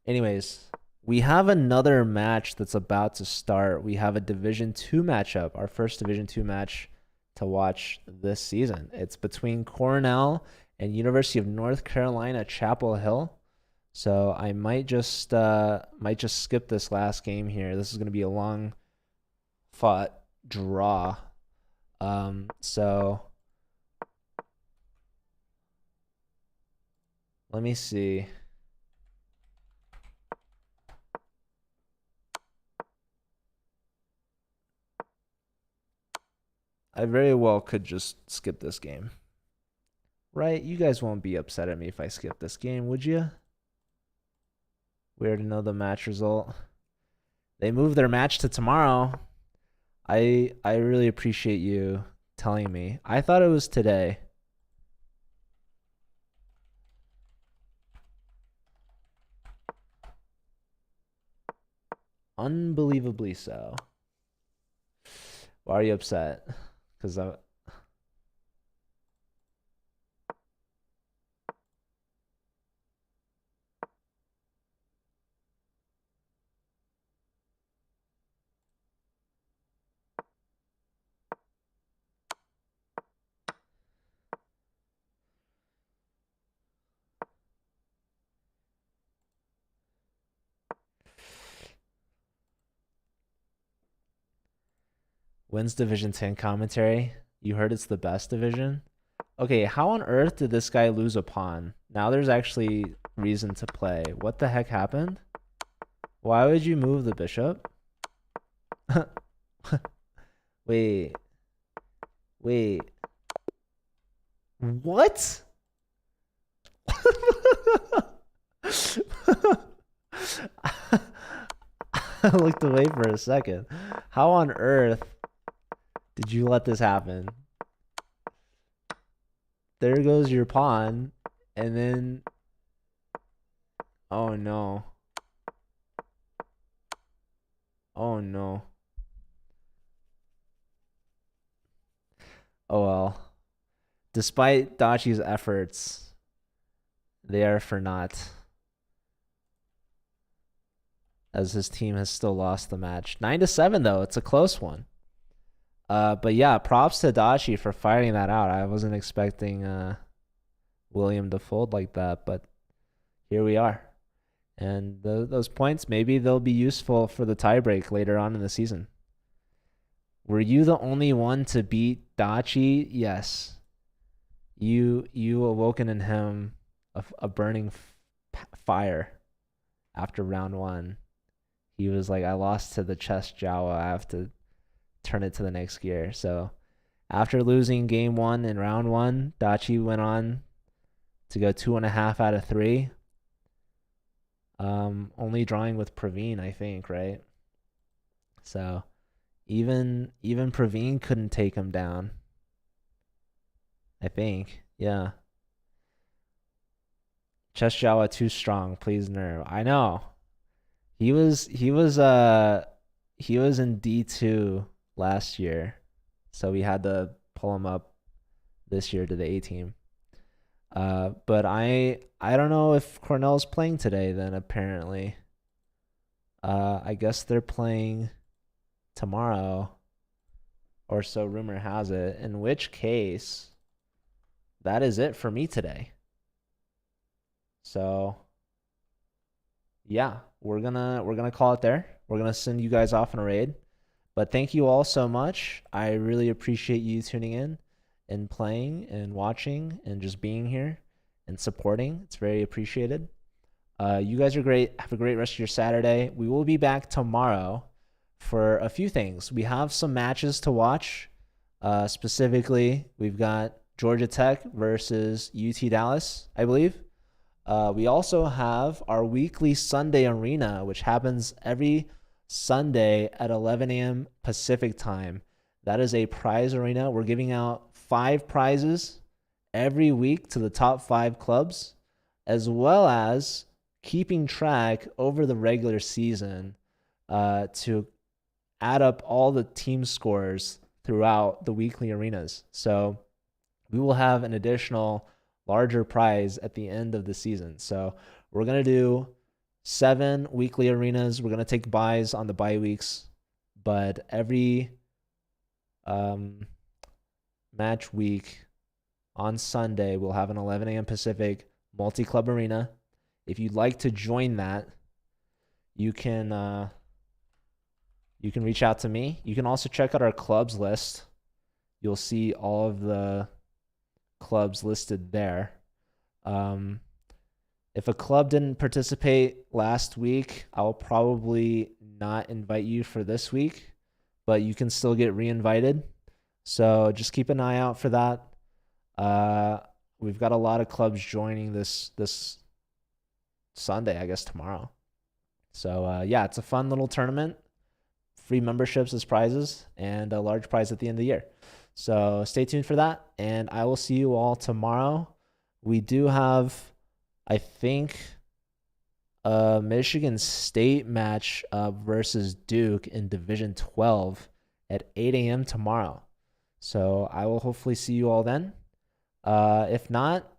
Anyways, we have another match that's about to start. We have a Division 2 matchup, our first Division 2 match to watch this season. It's between Cornell and University of North Carolina, Chapel Hill. So I might just skip this last game here. This is going to be a long fought draw. So let me see. I very well could just skip this game. Right? You guys won't be upset at me if I skip this game, would you? We already know the match result. They moved their match to tomorrow. I really appreciate you telling me. I thought it was today. Unbelievably so. Why are you upset? Because I... Wins Division 10 commentary. You heard it's the best division? Okay, how on earth did this guy lose a pawn? Now there's actually reason to play. What the heck happened? Why would you move the bishop? Wait. What? I looked away for a second. How on earth did you let this happen? There goes your pawn, and then... Oh no. Oh no. Oh well. Despite Dachi's efforts, they are for naught, as his team has still lost the match. 9-7 though, it's a close one. But yeah, props to Dachi for fighting that out. I wasn't expecting William to fold like that, but here we are. And those points, maybe they'll be useful for the tiebreak later on in the season. Were you the only one to beat Dachi? Yes. You awoken in him a burning fire after round one. He was like, I lost to the chess Jawa. I have to turn it to the next gear. So after losing game one in round one, Dachi went on to go 2.5 out of 3. Only drawing with Praveen, I think, right? So even Praveen couldn't take him down. I think, yeah. Chess Jawa too strong. Please nerve. I know. He was in D2 last year, so we had to pull him up this year to the A team. But I don't know if Cornell's playing today then apparently. I guess they're playing tomorrow, or so rumor has it, in which case that is it for me today. So yeah, we're gonna call it there. We're gonna send you guys off on a raid. But thank you all so much. I really appreciate you tuning in and playing and watching and just being here and supporting. It's very appreciated. You guys are great. Have a great rest of your Saturday. We will be back tomorrow for a few things. We have some matches to watch. Specifically, we've got Georgia Tech versus UT Dallas, I believe. We also have our weekly Sunday arena, which happens every Sunday at 11 a.m. Pacific time. That is a prize arena. We're giving out 5 prizes every week to the top 5 clubs, as well as keeping track over the regular season to add up all the team scores throughout the weekly arenas. So we will have an additional larger prize at the end of the season. So we're going to do 7 weekly arenas. We're going to take buys on the bye weeks, but every match week on Sunday, we'll have an 11 a.m. Pacific multi-club arena. If you'd like to join that, you can reach out to me. You can also check out our clubs list. You'll see all of the clubs listed there. If a club didn't participate last week, I'll probably not invite you for this week, but you can still get re-invited. So just keep an eye out for that. We've got a lot of clubs joining this Sunday, I guess tomorrow. So yeah, it's a fun little tournament. Free memberships as prizes and a large prize at the end of the year. So stay tuned for that, and I will see you all tomorrow. We do have, I think, a Michigan State match versus Duke in Division 12 at 8 a.m. tomorrow. So I will hopefully see you all then. If not,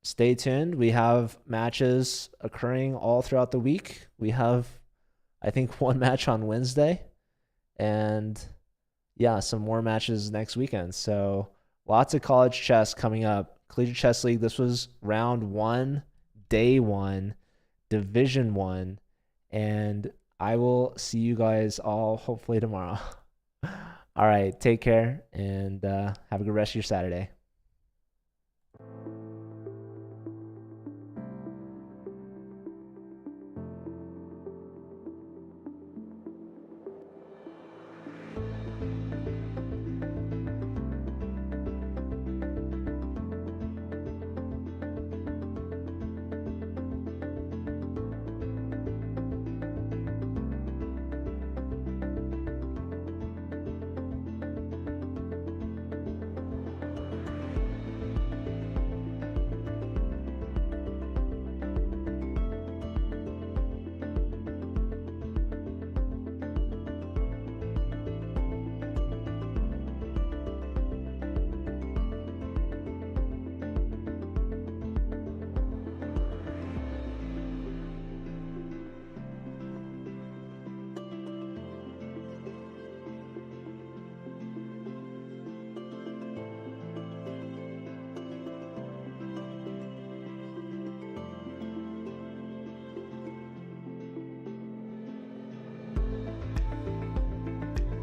stay tuned. We have matches occurring all throughout the week. We have, I think, 1 match on Wednesday, and yeah, some more matches next weekend. So lots of college chess coming up. Collegiate Chess League, this was round 1, day 1, division 1, and I will see you guys all hopefully tomorrow. All right, take care, and have a good rest of your Saturday.